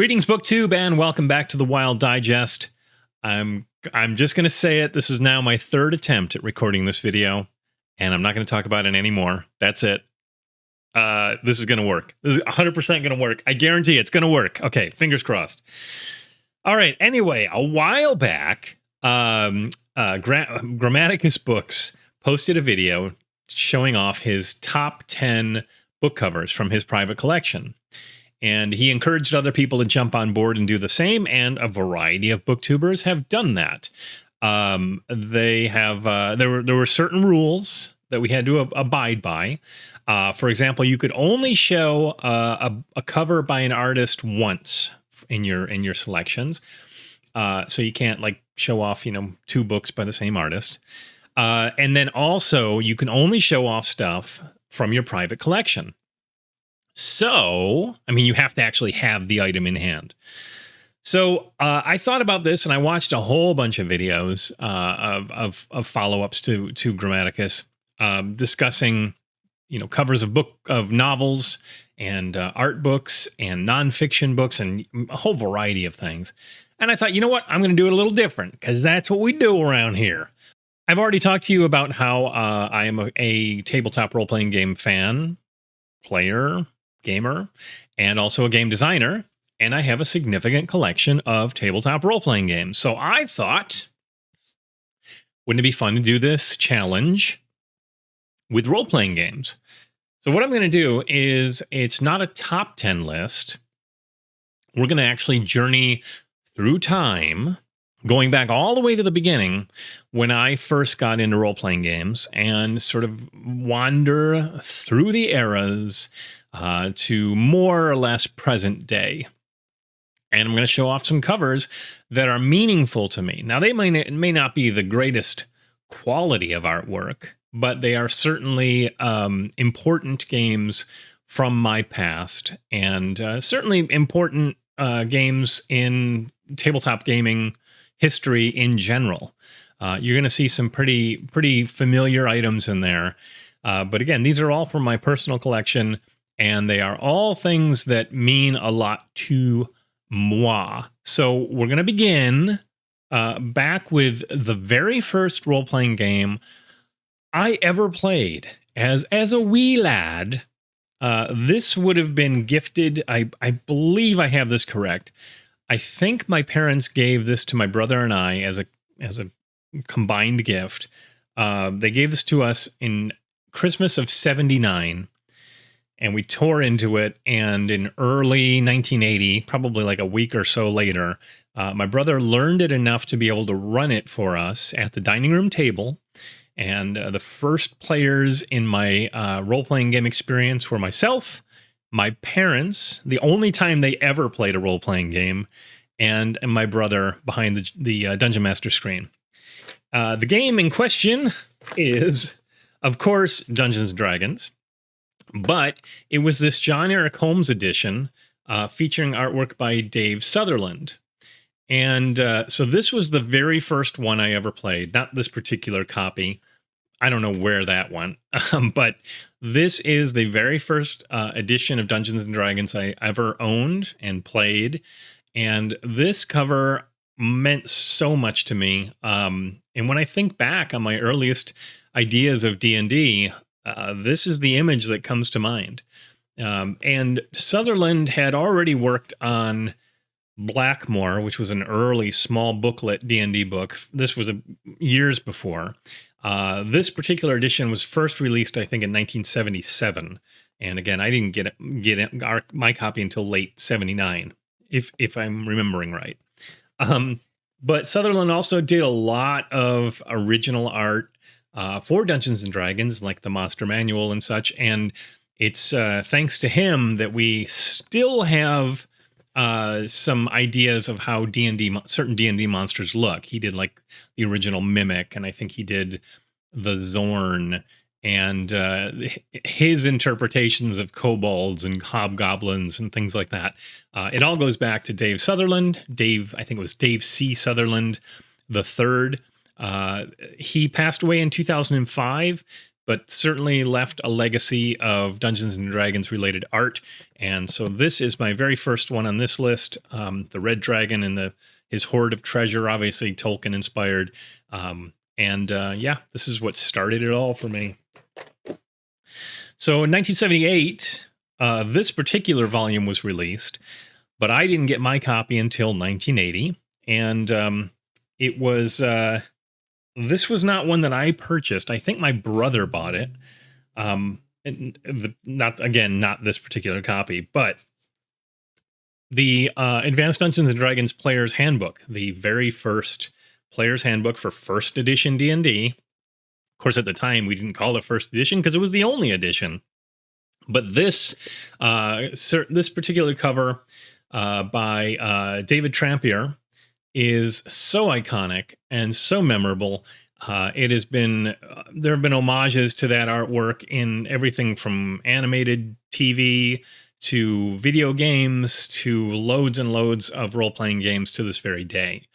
Greetings, BookTube, and welcome back to the Wild Digest. I'm just going to say it. This is now my third attempt at recording this video, and I'm not going to talk about it anymore. That's it. This is going to work. This is 100% going to work. I guarantee it's going to work. Okay, fingers crossed. All right. Anyway, a while back, Grammaticus Books posted a video showing off his top 10 book covers from his private collection. And he encouraged other people to jump on board and do the same, and a variety of booktubers have done that. They have there were certain rules that we had to abide by. For example, you could only show a cover by an artist once in your selections, so you can't like show off two books by the same artist. And then also you can only show off stuff from your private collection. So, I mean, you have to actually have the item in hand. So I thought about this, and I watched a whole bunch of videos of follow-ups to Grammaticus, discussing, covers of novels and art books and nonfiction books and a whole variety of things. And I thought, you know what, I'm going to do it a little different because that's what we do around here. I've already talked to you about how I am a tabletop role-playing game fan, player, gamer, and also a game designer, and I have a significant collection of tabletop role-playing games. So I thought, wouldn't it be fun to do this challenge with role-playing games? So what I'm going to do is, it's not a top 10 list. We're going to actually journey through time, going back all the way to the beginning when I first got into role-playing games, and sort of wander through the eras to more or less present day. And I'm going to show off some covers that are meaningful to me. Now, they may not be the greatest quality of artwork, but they are certainly important games from my past, and certainly important games in tabletop gaming history in general. You're going to see some pretty familiar items in there. But again, these are all from my personal collection, and they are all things that mean a lot to moi. So we're going to begin back with the very first role-playing game I ever played as a wee lad. This would have been gifted. I believe I have this correct. I think my parents gave this to my brother and I as a combined gift. They gave this to us in Christmas of '79. And we tore into it, and in early 1980, probably like a week or so later, my brother learned it enough to be able to run it for us at the dining room table. And the first players in my role-playing game experience were myself, my parents, the only time they ever played a role-playing game, and my brother behind the Dungeon Master screen. The game in question is, of course, Dungeons & Dragons. But it was this John Eric Holmes edition featuring artwork by Dave Sutherland. And so this was the very first one I ever played, not this particular copy. I don't know where that went, but this is the very first edition of Dungeons & Dragons I ever owned and played. And this cover meant so much to me. And when I think back on my earliest ideas of D&D, this is the image that comes to mind. And Sutherland had already worked on Blackmore, which was an early small booklet D&D book. This was years before. This particular edition was first released, I think, in 1977. And again, I didn't get my copy until late '79, if I'm remembering right. But Sutherland also did a lot of original art for Dungeons & Dragons, like the Monster Manual and such. And it's thanks to him that we still have some ideas of how certain D&D monsters look. He did like the original Mimic, and I think he did the Zorn, and his interpretations of kobolds and hobgoblins and things like that. It all goes back to Dave Sutherland. I think it was Dave C. Sutherland III. He passed away in 2005, but certainly left a legacy of Dungeons and Dragons related art. And so this is my very first one on this list. The Red Dragon and his hoard of treasure, obviously Tolkien inspired. Yeah, this is what started it all for me. So in 1978, this particular volume was released, but I didn't get my copy until 1980. And it was, this was not one that I purchased. I think my brother bought it. Not this particular copy, but the Advanced Dungeons and Dragons Player's Handbook, the very first Player's Handbook for first edition D&D. Of course, at the time, we didn't call it first edition because it was the only edition. But this particular cover by David Trampier is so iconic and so memorable. It has been, there have been homages to that artwork in everything from animated TV to video games to loads and loads of role-playing games to this very day.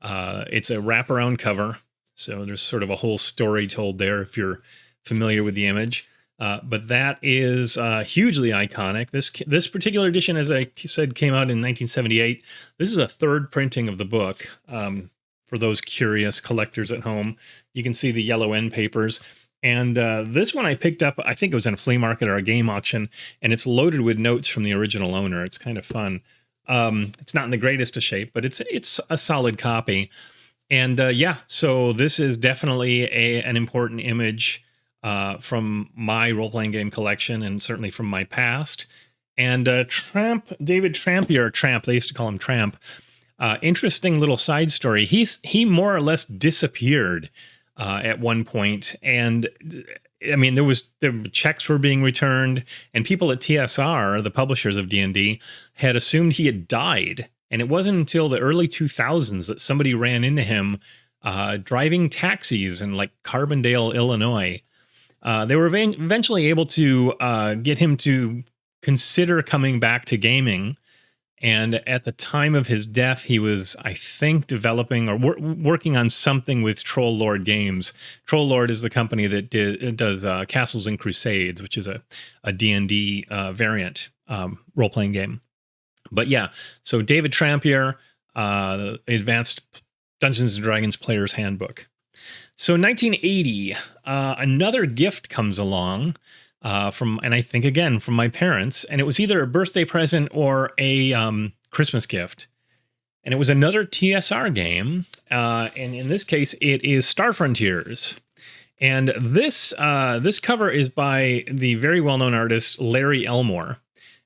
It's a wraparound cover, so there's sort of a whole story told there if you're familiar with the image. But that is hugely iconic. This particular edition, as I said, came out in 1978. This is a third printing of the book. For those curious collectors at home, you can see the yellow end papers. And this one I picked up, I think it was in a flea market or a game auction, and it's loaded with notes from the original owner. It's kind of fun. It's not in the greatest of shape, but it's a solid copy. And yeah, so this is definitely an important image from my role-playing game collection, and certainly from my past. And David Trampier, they used to call him Tramp. Interesting little side story. He more or less disappeared at one point, and I mean, the checks were being returned, and people at TSR, the publishers of D&D, had assumed he had died. And it wasn't until the early 2000s that somebody ran into him driving taxis in like Carbondale, Illinois. They were eventually able to get him to consider coming back to gaming. And at the time of his death, he was, I think, developing or working on something with Troll Lord Games. Troll Lord is the company that does Castles and Crusades, which is a D&D variant role-playing game. But yeah, so David Trampier, Advanced Dungeons & Dragons Player's Handbook. So 1980, another gift comes along and I think, again, from my parents, and it was either a birthday present or a Christmas gift. And it was another TSR game, and in this case, it is Star Frontiers. And this cover is by the very well-known artist Larry Elmore.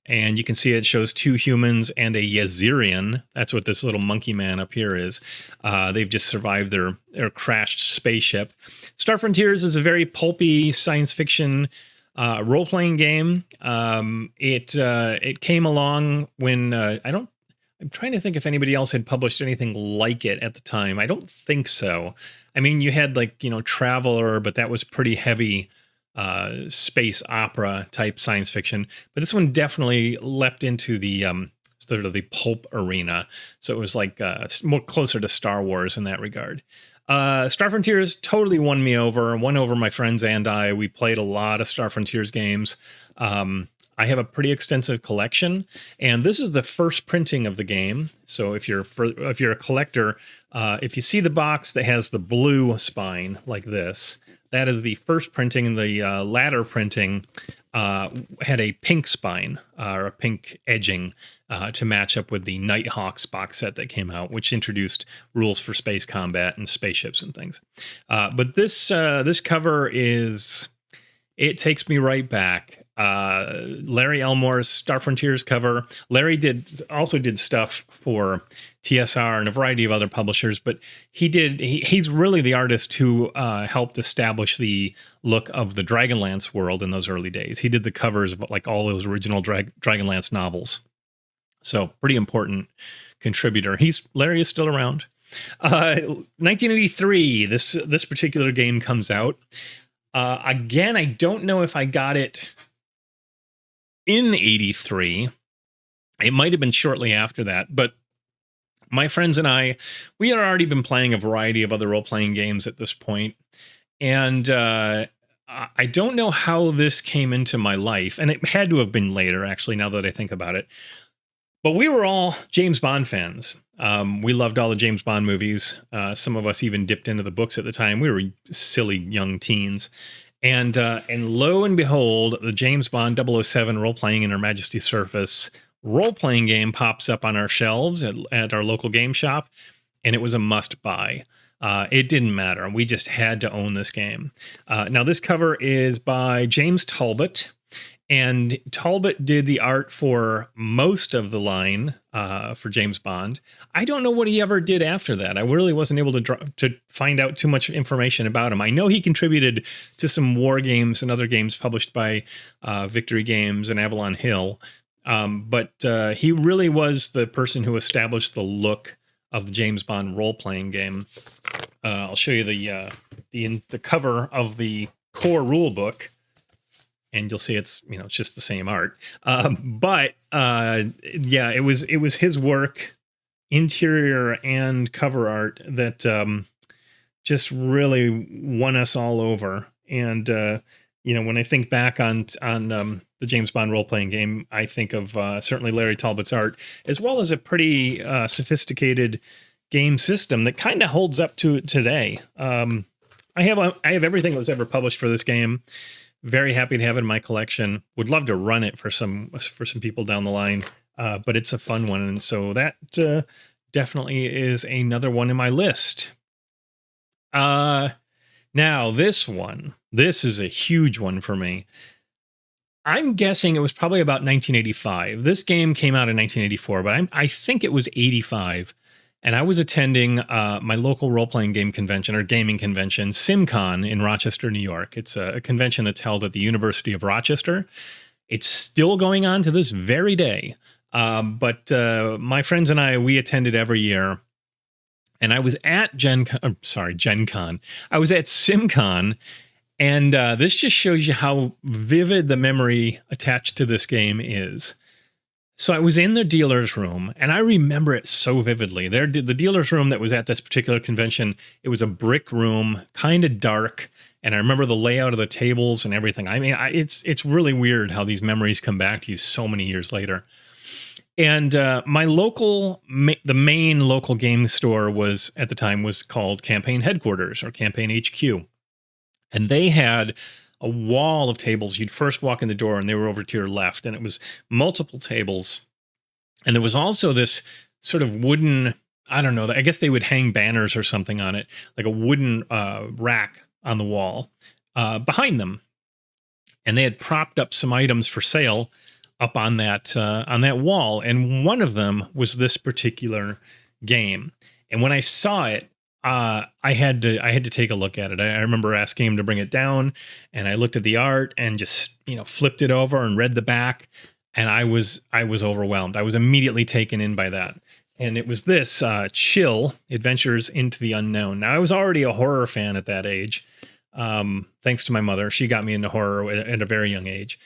And you can see it shows two humans and a Yazirian. That's what this little monkey man up here is. They've just survived their crashed spaceship. Star Frontiers is a very pulpy science fiction role-playing game. It came along when I'm trying to think if anybody else had published anything like it at the time. I don't think so. I mean, you had Traveler, but that was pretty heavy space opera type science fiction. But this one definitely leapt into the sort of the pulp arena. So it was like more closer to Star Wars in that regard. Star Frontiers totally won over my friends and I. We played a lot of Star Frontiers games. I have a pretty extensive collection, and this is the first printing of the game. So if you're a collector, if you see the box that has the blue spine like this, that is the first printing, and the latter printing had a pink spine or a pink edging to match up with the Nighthawks box set that came out, which introduced rules for space combat and spaceships and things. But this cover it takes me right back. Larry Elmore's Star Frontiers cover. Larry also did stuff for TSR and a variety of other publishers, but he's really the artist who helped establish the look of the Dragonlance world in those early days. He did the covers of like all those original Dragonlance novels. So pretty important contributor. Larry is still around. 1983, this particular game comes out. Again, I don't know if I got it in 83. It might have been shortly after that, but my friends and we had already been playing a variety of other role-playing games at this point. And I don't know how this came into my life, and it had to have been later, actually, now that I think about it. But we were all James Bond fans. We loved all the James Bond movies. Some of us even dipped into the books at the time. We were silly young teens. And lo and behold, the James Bond 007 role-playing in Her Majesty's Service role-playing game pops up on our shelves at our local game shop, and it was a must-buy. It didn't matter. We just had to own this game. Now, this cover is by James Talbot, and Talbot did the art for most of the line for James Bond. I don't know what he ever did after that. I really wasn't able to find out too much information about him. I know he contributed to some war games and other games published by Victory Games and Avalon Hill, but he really was the person who established the look of the James Bond role-playing game. I'll show you the cover of the core rule book, and you'll see it's just the same art. But yeah, it was his work, interior and cover art, that just really won us all over. And when I think back on the James Bond role-playing game, I think of certainly Larry Talbot's art, as well as a pretty sophisticated game system that kind of holds up to today. I have everything that was ever published for this game. Very happy to have it in my collection. Would love to run it for some people down the line, but it's a fun one, and so that definitely is another one in my list. Now this is a huge one for me. I'm guessing it was probably about 1985. This game came out in 1984, but I think it was 85. And I was attending my local role-playing game convention, or gaming convention, SimCon, in Rochester, New York. It's a convention that's held at the University of Rochester. It's still going on to this very day. But my friends and I, we attended every year. And I was at Gen Con. I was at SimCon. And this just shows you how vivid the memory attached to this game is. So I was in the dealer's room, and I remember it so vividly. The dealer's room that was at this particular convention, it was a brick room, kind of dark, and I remember the layout of the tables and everything. I mean, it's really weird how these memories come back to you so many years later. And the main local game store at the time was called Campaign Headquarters, or Campaign HQ. And they had a wall of tables. You'd first walk in the door, and they were over to your left, and it was multiple tables. And there was also this sort of wooden, I don't know, I guess they would hang banners or something on it, like a wooden rack on the wall behind them. And they had propped up some items for sale up on that wall. And one of them was this particular game. And when I saw it, I had to take a look at it. I remember asking him to bring it down, and I looked at the art and just flipped it over and read the back, and I was overwhelmed. I was immediately taken in by that, and it was this Chill: Adventures into the Unknown. Now, I was already a horror fan at that age, thanks to my mother. She got me into horror at a very young age,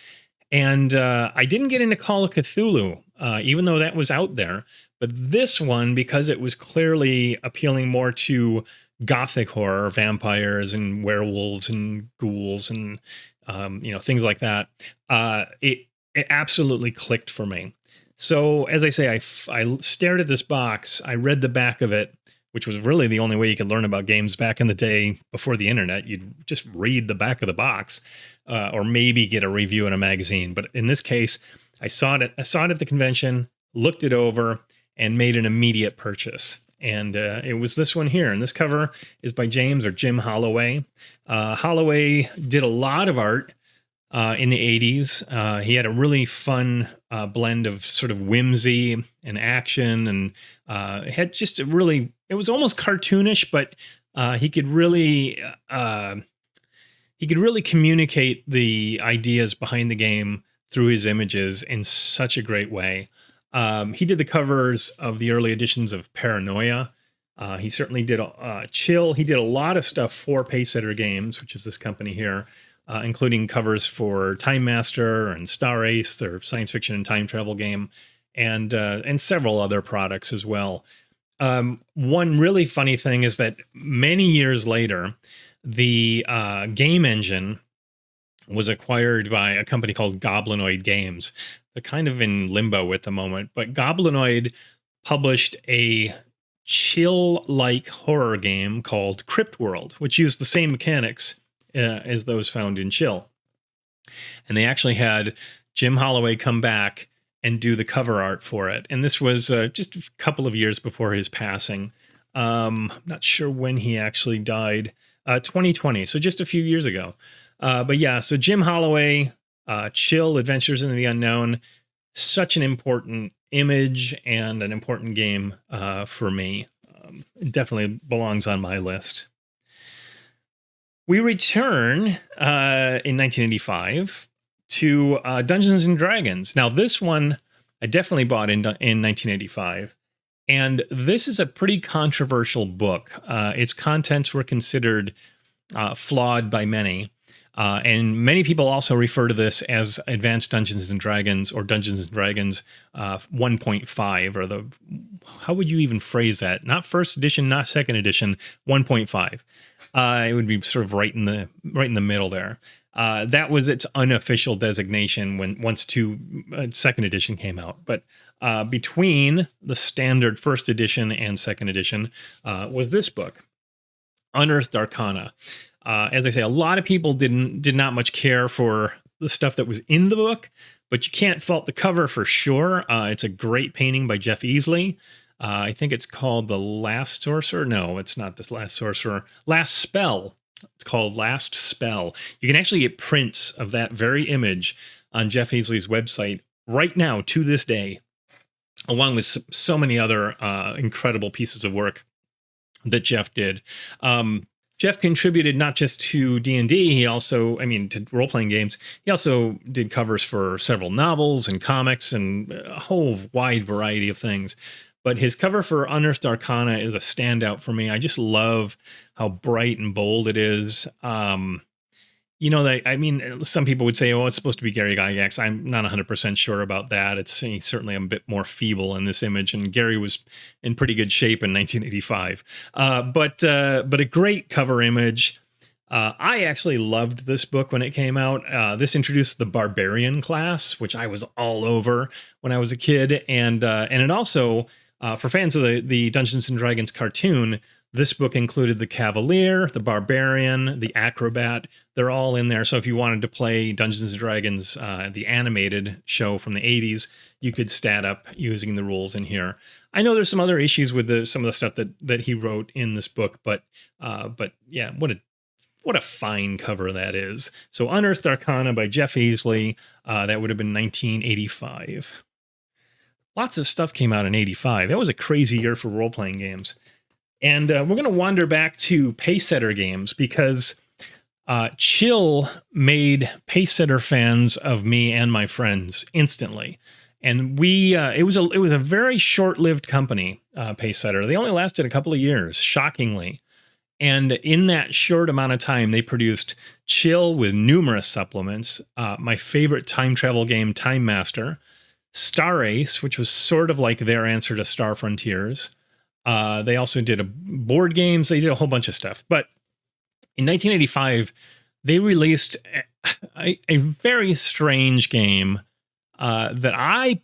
and I didn't get into Call of Cthulhu, even though that was out there. But this one, because it was clearly appealing more to gothic horror, vampires and werewolves and ghouls and things like that, it absolutely clicked for me. So as I say, I stared at this box. I read the back of it, which was really the only way you could learn about games back in the day before the internet. You'd just read the back of the box, or maybe get a review in a magazine. But in this case, I saw it at the convention, looked it over, and made an immediate purchase. And it was this one here. And this cover is by Jim Holloway. Holloway did a lot of art in the 80s. He had a really fun blend of sort of whimsy and action, and had just it was almost cartoonish, but he could really communicate the ideas behind the game through his images in such a great way. He did the covers of the early editions of Paranoia. He certainly did Chill. He did a lot of stuff for Pacesetter Games, which is this company here, including covers for Time Master and Star Ace, their science fiction and time travel game, and several other products as well. One really funny thing is that many years later, the game engine was acquired by a company called Goblinoid Games. They're kind of in limbo at the moment, but Goblinoid published a chill-like horror game called Crypt World, which used the same mechanics as those found in Chill. And they actually had Jim Holloway come back and do the cover art for it. And this was just a couple of years before his passing. Not sure when he actually died. 2020, so just a few years ago. But yeah, so Jim Holloway, Chill, Adventures into the Unknown, such an important image and an important game for me. It definitely belongs on my list. We return in 1985 to Dungeons and Dragons. Now, this one I definitely bought in 1985. And this is a pretty controversial book. Its contents were considered flawed by many. And many people also refer to this as Advanced Dungeons and Dragons or Dungeons and Dragons 1.5, or the, how would you even phrase that? Not first edition, not second edition, 1.5. It would be sort of right in the middle there. That was its unofficial designation once second edition came out. But between the standard first edition and second edition was this book, Unearthed Arcana. As I say, a lot of people did not much care for the stuff that was in the book, but you can't fault the cover for sure. It's a great painting by Jeff Easley. I think it's called The Last Sorcerer. No, it's not The Last Sorcerer. Last Spell. It's called Last Spell. You can actually get prints of that very image on Jeff Easley's website right now to this day, along with so many other incredible pieces of work that Jeff did. Jeff contributed not just to D&D, he also, to role-playing games, he also did covers for several novels and comics and a whole wide variety of things. But his cover for Unearthed Arcana is a standout for me. I just love how bright and bold it is. Some people would say, oh, it's supposed to be Gary Gygax. I'm not 100% sure about that. He's certainly a bit more feeble in this image, and Gary was in pretty good shape in 1985. But a great cover image. I actually loved this book when it came out. This introduced the Barbarian class, which I was all over when I was a kid, and it also, for fans of the Dungeons and Dragons cartoon, this book included the Cavalier, the Barbarian, the Acrobat. They're all in there. So if you wanted to play Dungeons and Dragons, the animated show from the 80s, you could stat up using the rules in here. I know there's some other issues with some of the stuff that he wrote in this book, but yeah, what a fine cover that is. So Unearthed Arcana by Jeff Easley. That would have been 1985. Lots of stuff came out in 85. That was a crazy year for role-playing games. And we're going to wander back to Pacesetter games because Chill made Pacesetter fans of me and my friends instantly. And it was a very short-lived company, Pacesetter. They only lasted a couple of years, shockingly. And in that short amount of time, they produced Chill with numerous supplements. My favorite time travel game, Time Master. Star Ace, which was sort of like their answer to Star Frontiers. They also did board games. They did a whole bunch of stuff. But in 1985, they released a very strange game that I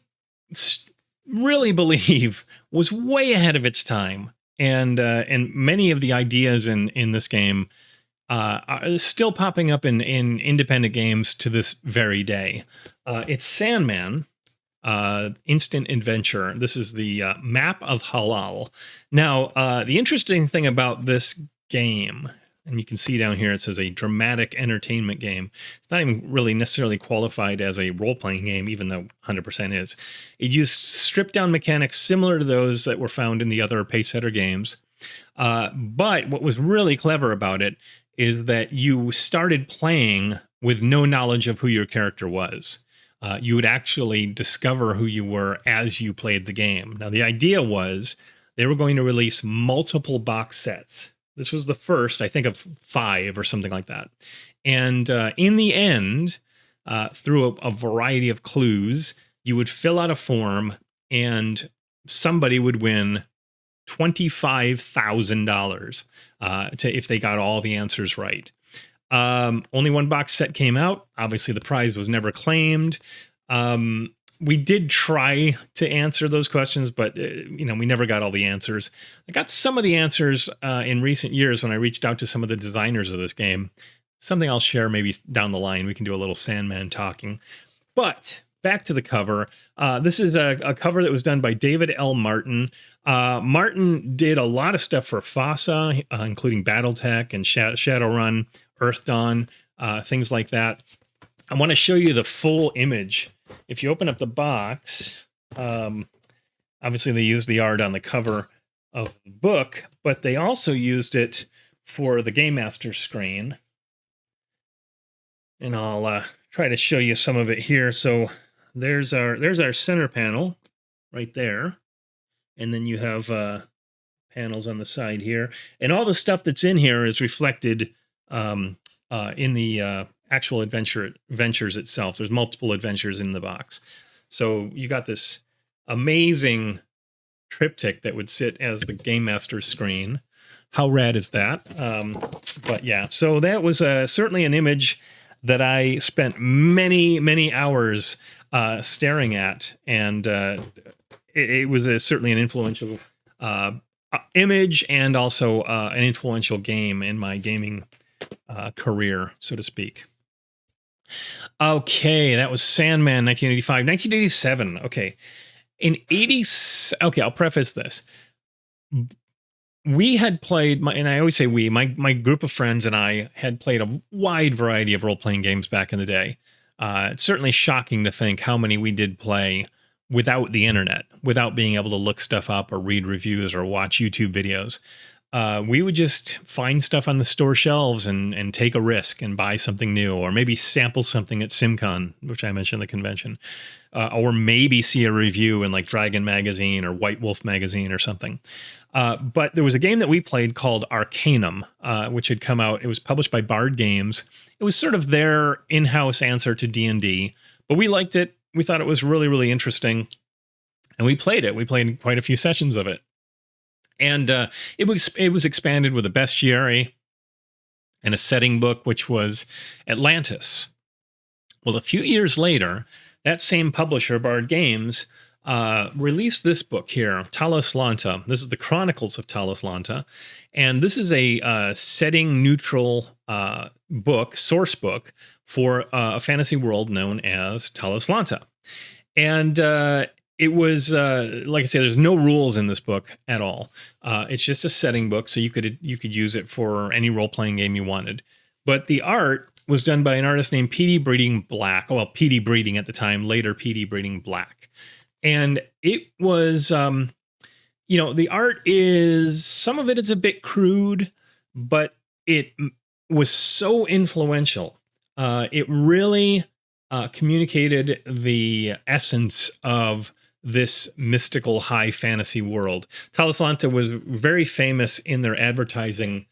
really believe was way ahead of its time. And many of the ideas in this game are still popping up in independent games to this very day. It's Sandman. Instant Adventure. This is the Map of Halal. Now, the interesting thing about this game, and you can see down here, it says a dramatic entertainment game. It's not even really necessarily qualified as a role-playing game, even though 100% is. It used stripped-down mechanics similar to those that were found in the other Pacesetter games. But what was really clever about it is that you started playing with no knowledge of who your character was. You would actually discover who you were as you played the game. Now, the idea was they were going to release multiple box sets. This was the first, I think, of 5 or something like that. And in the end, through a variety of clues, you would fill out a form and somebody would win $25,000 if they got all the answers right. Only one box set came out. Obviously, the prize was never claimed. We did try to answer those questions, but we never got all the answers. I got some of the answers in recent years when I reached out to some of the designers of this game. Something I'll share maybe down the line. We can do a little Sandman talking. But back to the cover. This is a cover that was done by David L. Martin. Martin did a lot of stuff for FASA, including Battletech and Shadowrun, Earth Dawn, things like that. I want to show you the full image. If you open up the box, obviously they used the art on the cover of the book, but they also used it for the Game Master screen. And I'll try to show you some of it here. So there's our center panel right there. And then you have panels on the side here. And all the stuff that's in here is reflected in the actual adventures itself. There's multiple adventures in the box. So you got this amazing triptych that would sit as the Game Master screen. How rad is that? But yeah, so that was certainly an image that I spent many hours staring at. And it was certainly an influential image and also an influential game in my gaming career, so to speak. Okay, that was Sandman, 1985. 1987, okay. Okay, I'll preface this. We had played, and I always say we, my group of friends and I had played a wide variety of role-playing games back in the day. It's certainly shocking to think how many we did play without the internet, without being able to look stuff up or read reviews or watch YouTube videos. We would just find stuff on the store shelves and take a risk and buy something new, or maybe sample something at SimCon, which I mentioned at the convention, or maybe see a review in like Dragon Magazine or White Wolf Magazine or something. But there was a game that we played called Arcanum, which had come out. It was published by Bard Games. It was sort of their in-house answer to D&D, but we liked it. We thought it was really, really interesting, and we played it. We played quite a few sessions of it. And it was expanded with a bestiary and a setting book, which was Atlantis. Well, a few years later, that same publisher, Bard Games, released this book here, Talos Lanta. This is the Chronicles of Talos Lanta. And this is a setting-neutral book, source book, for a fantasy world known as Talos Lanta. And it was, like I say, there's no rules in this book at all. It's just a setting book, so you could use it for any role-playing game you wanted. But the art was done by an artist named P.D. Breeding Black. Well, P.D. Breeding at the time, later P.D. Breeding Black. And it was, the art is, some of it is a bit crude, but it was so influential. It really communicated the essence of this mystical high fantasy world. Talos Lanta was very famous in their advertising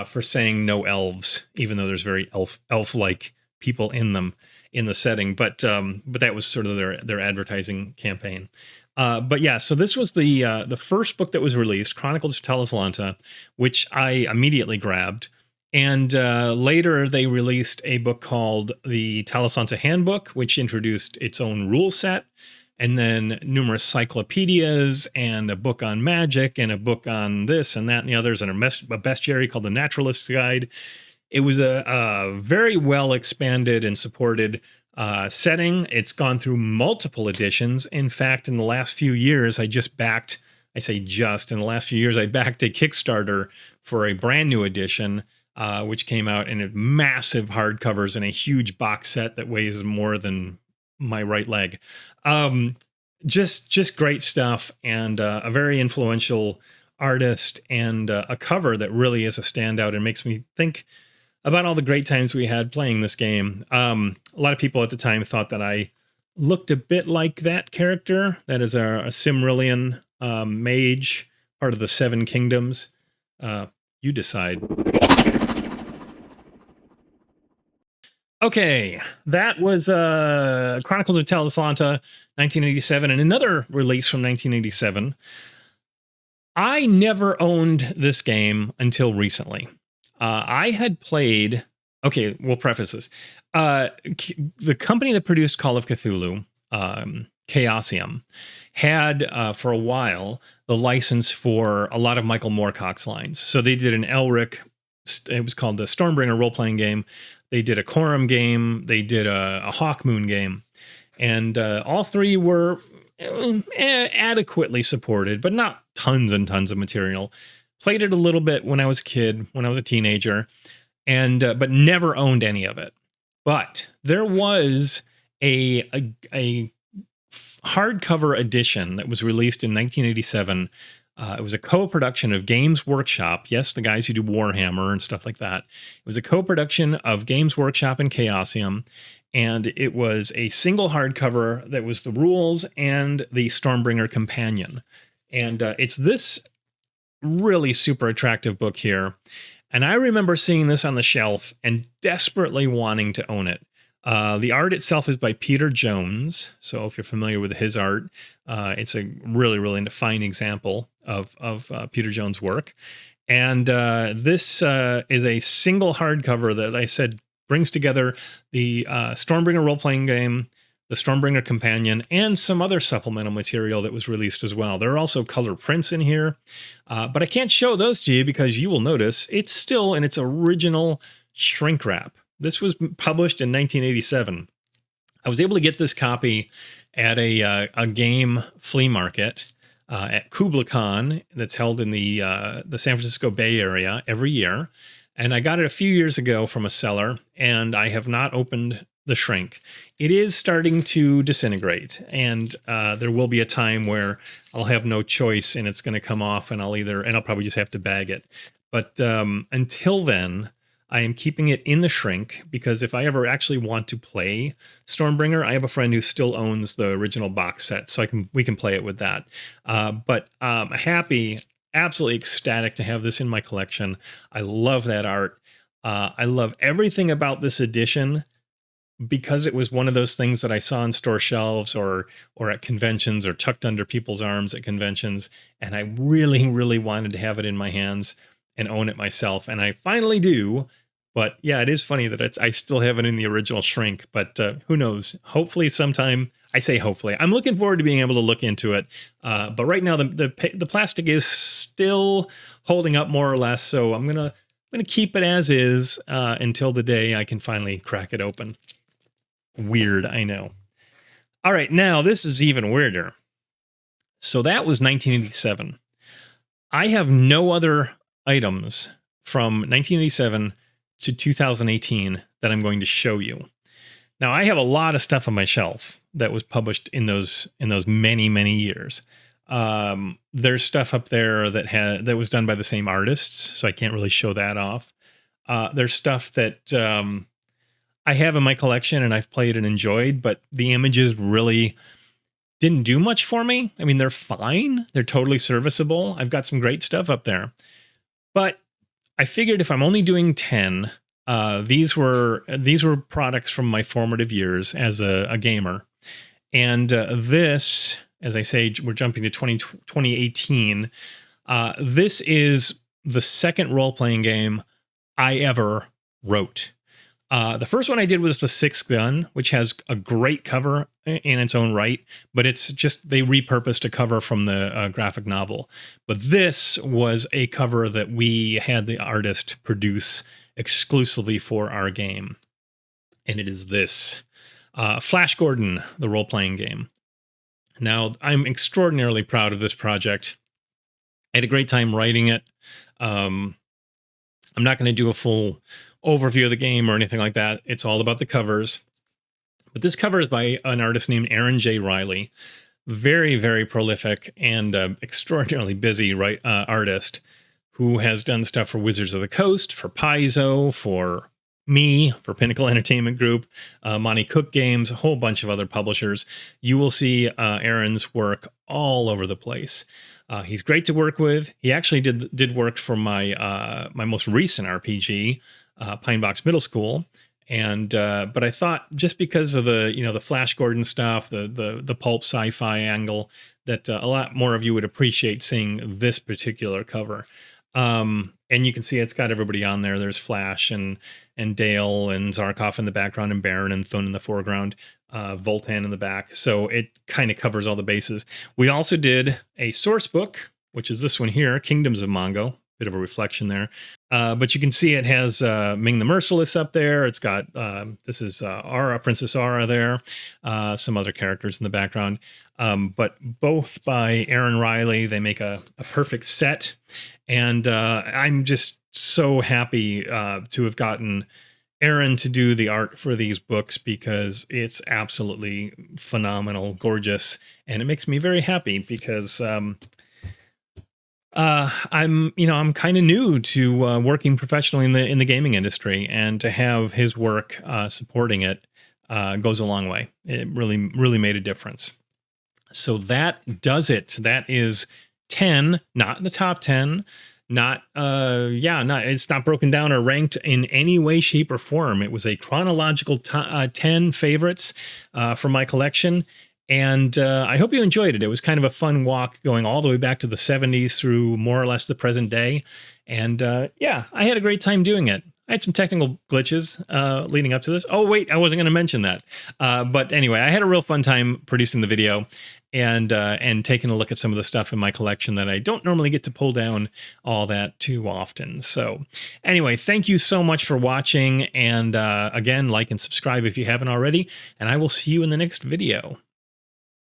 for saying no elves, even though there's very elf-like people in them in the setting. But that was sort of their advertising campaign. But yeah, so this was the first book that was released, Chronicles of Talos Lanta, which I immediately grabbed. And later they released a book called the Talos Lanta Handbook, which introduced its own rule set. And then numerous cyclopedias and a book on magic and a book on this and that and the others, and a bestiary called the Naturalist's Guide. It was a very well expanded and supported setting. It's gone through multiple editions. In fact, in the last few years, in the last few years, I backed a Kickstarter for a brand new edition, which came out in massive hardcovers and a huge box set that weighs more than my right leg. Just great stuff, and a very influential artist, and a cover that really is a standout and makes me think about all the great times we had playing this game. A lot of people at the time thought that I looked a bit like that character. That is a Cimmerillion mage, part of the Seven Kingdoms. You decide. Okay, that was Chronicles of Talos Lanta, 1987, and another release from 1987. I never owned this game until recently. I had played Okay, we'll preface this. The company that produced Call of Cthulhu, Chaosium, had for a while the license for a lot of Michael Moorcock's lines. So they did an Elric, it was called the Stormbringer role-playing game. They did a Quorum game. They did a Hawkmoon game. And all three were adequately supported, but not tons and tons of material. Played it a little bit when I was a kid, when I was a teenager, and but never owned any of it. But there was a hardcover edition that was released in 1987. It was a co-production of Games Workshop. Yes, the guys who do Warhammer and stuff like that. It was a co-production of Games Workshop and Chaosium. And it was a single hardcover that was the rules and the Stormbringer companion. And it's this really super attractive book here. And I remember seeing this on the shelf and desperately wanting to own it. The art itself is by Peter Jones. So if you're familiar with his art, it's a really, really fine example of Peter Jones' work. And this is a single hardcover that I said brings together the Stormbringer role-playing game, the Stormbringer companion, and some other supplemental material that was released as well. There are also color prints in here, but I can't show those to you because you will notice it's still in its original shrink wrap. This was published in 1987. I was able to get this copy at a game flea market at KublaCon that's held in the San Francisco Bay Area every year. And I got it a few years ago from a seller, and I have not opened the shrink. It is starting to disintegrate, and there will be a time where I'll have no choice, and it's going to come off, and I'll probably just have to bag it. But until then, I am keeping it in the shrink because if I ever actually want to play Stormbringer, I have a friend who still owns the original box set, so we can play it with that. But happy. Absolutely ecstatic to have this in my collection. I love that art. I love everything about this edition because it was one of those things that I saw on store shelves or at conventions or tucked under people's arms at conventions. And I really, really wanted to have it in my hands and own it myself. And I finally do. But yeah, it is funny that I still have it in the original shrink, but who knows? Hopefully sometime. I say hopefully. I'm looking forward to being able to look into it. But right now the plastic is still holding up more or less, so I'm gonna keep it as is until the day I can finally crack it open. Weird, I know. All right, now this is even weirder. So that was 1987. I have no other items from 1987 to 2018 that I'm going to show you. Now, I have a lot of stuff on my shelf that was published in those many, many years. There's stuff up there that was done by the same artists, so I can't really show that off. There's stuff that I have in my collection and I've played and enjoyed, but the images really didn't do much for me. I mean, they're fine. They're totally serviceable. I've got some great stuff up there. But I figured if I'm only doing 10... these were products from my formative years as a gamer. And this, as I say, we're jumping to 2018. This is the second role-playing game I ever wrote. The first one I did was The Sixth Gun, which has a great cover in its own right, but it's just they repurposed a cover from the graphic novel. But this was a cover that we had the artist produce exclusively for our game. And it is this. Flash Gordon, the role-playing game. Now, I'm extraordinarily proud of this project. I had a great time writing it. I'm not going to do a full overview of the game or anything like that. It's all about the covers. But this cover is by an artist named Aaron J. Riley. Very, very prolific and extraordinarily busy artist who has done stuff for Wizards of the Coast, for Paizo, for me, for Pinnacle Entertainment Group, Monty Cook Games, a whole bunch of other publishers. You will see Aaron's work all over the place. He's great to work with. He actually did work for my my most recent RPG, Pine Box Middle School. And but I thought just because of the Flash Gordon stuff, the pulp sci-fi angle, that a lot more of you would appreciate seeing this particular cover. And you can see it's got everybody on there. There's Flash and Dale and Zarkov in the background, and Baron and Thun in the foreground, Voltan in the back. So it kind of covers all the bases. We also did a source book, which is this one here, Kingdoms of Mongo. Bit of a reflection there. But you can see it has Ming the Merciless up there. It's got, this is Aura, Princess Aura there. Some other characters in the background. But both by Aaron Riley, they make a perfect set. And I'm just so happy to have gotten Aaron to do the art for these books, because it's absolutely phenomenal, gorgeous. And it makes me very happy because I'm kind of new to working professionally in the gaming industry, and to have his work supporting it goes a long way. It really made a difference. So that does it. That is 10, not in the top 10, it's not broken down or ranked in any way, shape, or form. It was a chronological 10 favorites from my collection. And I hope you enjoyed it. It was kind of a fun walk, going all the way back to the 70s through more or less the present day. And I had a great time doing it. I had some technical glitches leading up to this. Oh, wait, I wasn't going to mention that. But anyway, I had a real fun time producing the video and taking a look at some of the stuff in my collection that I don't normally get to pull down all that too often. So anyway, thank you so much for watching. And again, like and subscribe if you haven't already. And I will see you in the next video.